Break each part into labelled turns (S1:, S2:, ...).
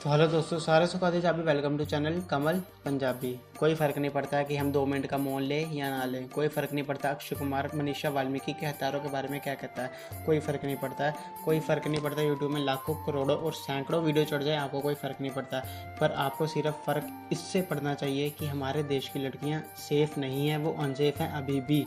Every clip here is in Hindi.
S1: तो हेलो दोस्तों, सारे सुखादीज आप भी वेलकम टू चैनल कमल पंजाबी। कोई फ़र्क नहीं पड़ता है कि हम 2 मिनट का मौन लें या ना लें। कोई फ़र्क नहीं पड़ता अक्षय कुमार मनीषा वाल्मीकि के हत्यारों के बारे में क्या कहता है। कोई फ़र्क नहीं पड़ता है। कोई फ़र्क नहीं पड़ता यूट्यूब में लाखों करोड़ों और सैकड़ों वीडियो चढ़ जाए, आपको कोई फ़र्क नहीं पड़ता। पर आपको सिर्फ फ़र्क इससे पड़ना चाहिए कि हमारे देश की लड़कियाँ सेफ़ नहीं हैं, वो अनसेफ हैं अभी भी।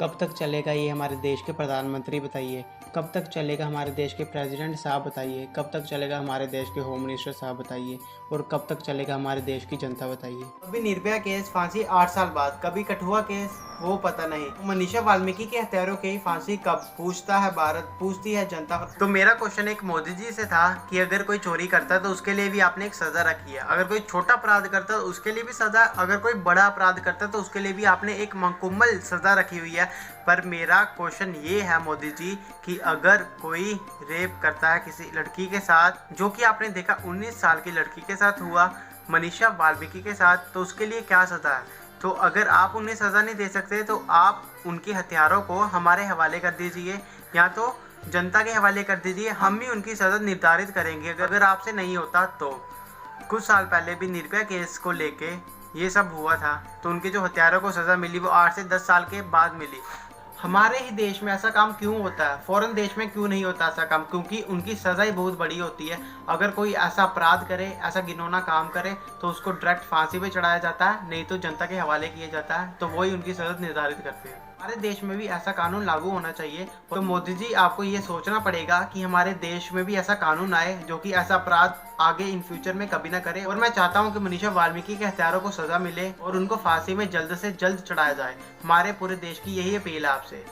S1: कब तक चलेगा ये हमारे देश के प्रधानमंत्री बताइए। कब तक चलेगा हमारे देश के प्रेसिडेंट साहब बताइए। कब तक चलेगा हमारे देश के होम मिनिस्टर साहब बताइए। और कब तक चलेगा हमारे देश की जनता बताइए।
S2: कभी निर्भया केस फांसी 8 साल बाद, कभी कठुआ केस वो पता नहीं। मनीषा वाल्मीकि के हत्यारों की फांसी कब, पूछता है भारत, पूछती है जनता। तो मेरा क्वेश्चन एक मोदी जी से था कि अगर कोई चोरी करता है तो उसके लिए भी आपने एक सजा रखी है। अगर कोई छोटा अपराध करता है तो उसके लिए भी सजा, अगर कोई बड़ा अपराध करता है तो उसके लिए भी आपने एक मुकम्मल सजा रखी हुई है। पर मेरा क्वेश्चन ये है मोदी जी कि अगर कोई रेप करता है किसी लड़की के साथ, जो कि आपने देखा 19 साल की लड़की के साथ हुआ, मनीषा वाल्मीकि के साथ, तो उसके लिए क्या सज़ा है। तो अगर आप उन्हें सज़ा नहीं दे सकते तो आप उनके हथियारों को हमारे हवाले कर दीजिए या तो जनता के हवाले कर दीजिए। हम भी उनकी सज़ा निर्धारित करेंगे अगर आपसे नहीं होता तो। कुछ साल पहले भी निर्भया केस को लेके ये सब हुआ था, तो उनके जो हत्यारों को सज़ा मिली वो 8 से 10 साल के बाद मिली। हमारे ही देश में ऐसा काम क्यों होता है, फॉरेन देश में क्यों नहीं होता ऐसा काम? क्योंकि उनकी सज़ा ही बहुत बड़ी होती है। अगर कोई ऐसा अपराध करे, ऐसा घिनौना काम करे, तो उसको डायरेक्ट फांसी पे चढ़ाया जाता है, नहीं तो जनता के हवाले किया जाता है, तो वही उनकी सज़ा निर्धारित करते हैं। हमारे देश में भी ऐसा कानून लागू होना चाहिए। तो मोदी जी, आपको ये सोचना पड़ेगा कि हमारे देश में भी ऐसा कानून आए जो कि ऐसा अपराध आगे इन फ्यूचर में कभी ना करे। और मैं चाहता हूँ कि मनीषा वाल्मीकि के हत्यारों को सजा मिले और उनको फांसी में जल्द से जल्द चढ़ाया जाए। हमारे पूरे देश की यही अपील है आपसे।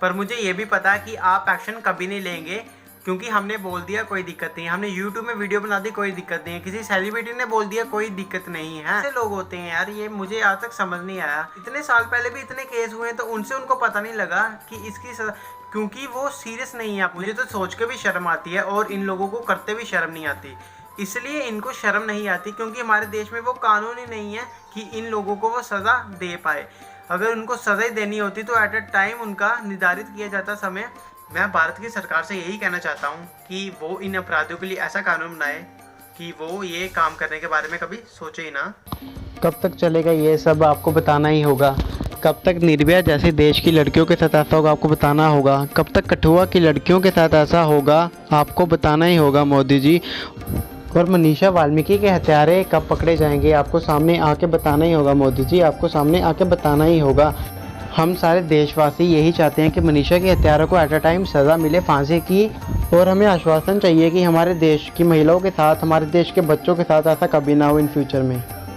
S2: पर मुझे ये भी पता है कि आप एक्शन कभी नहीं लेंगे, क्योंकि हमने बोल दिया कोई दिक्कत नहीं है, हमने यूट्यूब में वीडियो बना दी कोई दिक्कत नहीं है, किसी सेलिब्रिटी ने बोल दिया कोई दिक्कत नहीं है। ऐसे लोग होते हैं यार, ये मुझे आज तक समझ नहीं आया। इतने साल पहले भी इतने केस हुए हैं तो उनसे उनको पता नहीं लगा कि इसकी सजा, क्योंकि वो सीरियस नहीं है। मुझे तो सोच के भी शर्म आती है और इन लोगों को करते भी शर्म नहीं आती। इसलिए इनको शर्म नहीं आती क्योंकि हमारे देश में वो कानून ही नहीं है कि इन लोगों को वो सज़ा दे पाए। अगर उनको सज़ा ही देनी होती तो एट अ टाइम उनका निर्धारित किया जाता समय। मैं भारत की सरकार से यही कहना चाहता हूँ कि वो इन अपराधियों के लिए ऐसा कानून बनाए कि वो ये काम करने के बारे में कभी सोचे ही ना।
S1: कब तक चलेगा ये सब, आपको बताना ही होगा। कब तक निर्भया जैसे देश की लड़कियों के साथ ऐसा होगा, आपको बताना होगा। कब तक कठुआ की लड़कियों के साथ ऐसा होगा, आपको बताना ही होगा मोदी जी। और मनीषा वाल्मीकि के हत्यारे कब पकड़े जाएंगे, आपको सामने आके बताना ही होगा मोदी जी, आपको सामने आके बताना ही होगा। हम सारे देशवासी यही चाहते हैं कि मनीषा के हत्यारों को एट अ टाइम सज़ा मिले फांसी की। और हमें आश्वासन चाहिए कि हमारे देश की महिलाओं के साथ, हमारे देश के बच्चों के साथ ऐसा कभी ना हो इन फ्यूचर में।